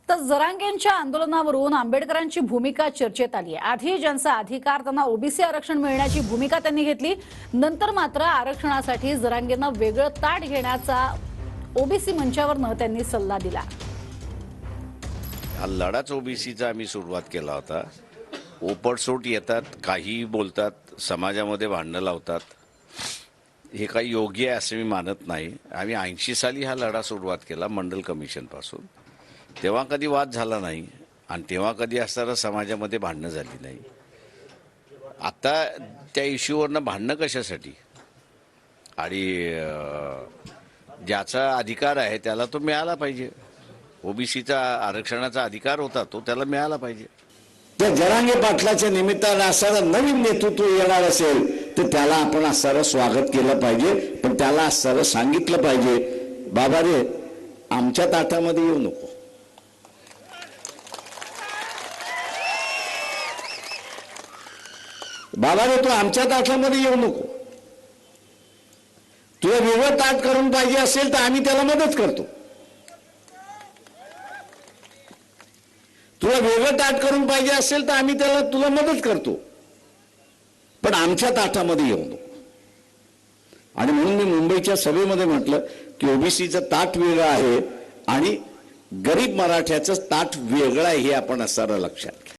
तर जरांगेंच्या आंदोलनावरून आंबेडकरांची भूमिका चर्चेत आली आहे। आधी ज्यांचा अधिकार त्यांना ओबीसी आरक्षण मिळण्याची भूमिका त्यांनी घेतली, नंतर मात्र आरक्षणासाठी जरांगेंना वेगळं ताट घेण्याचा ओबीसी मंचावरनं त्यांनी सल्ला दिला। हा लढाच ओबीसीचा आम्ही सुरुवात केला होता। ओपडसोट येतात, काही बोलतात, समाजामध्ये भांडणं लावतात, हे काही योग्य आहे असं मी मानत नाही। आम्ही 80 साली हा लढा सुरुवात केला मंडल कमिशन पासून। तेव्हा कधी वाद झाला नाही आणि तेव्हा कधी असताना समाजामध्ये भांडणं झाली नाही। आता त्या इश्यूवरनं भांडणं कशासाठी? आणि ज्याचा अधिकार आहे त्याला तो मिळाला पाहिजे। ओबीसीचा आरक्षणाचा अधिकार होता तो त्याला मिळाला पाहिजे। त्या जरांगे पाटलाच्या निमित्तानं असणारं नवीन नेतृत्व येणार असेल तर त्याला आपण असणारं स्वागत केलं पाहिजे, पण त्याला असणारं सांगितलं पाहिजे, बाबा रे आमच्या ताटामध्ये येऊ नको। बाबा रे तू आमच्या ताटामध्ये येऊ नको। तुला वेगळं ताट करून पाहिजे असेल तर आम्ही त्याला मदत करतो। तुला वेगळं ताट करून पाहिजे असेल तर आम्ही तुला मदत करतो, पण आमच्या ताटामध्ये येऊ नको। आणि म्हणून मी मुंबईच्या सभेमध्ये म्हटलं की ओबीसीचं ताट वेगळं आहे आणि गरीब मराठ्याचं ताट वेगळं आहे, हे आपण असणारं लक्षात घ्या।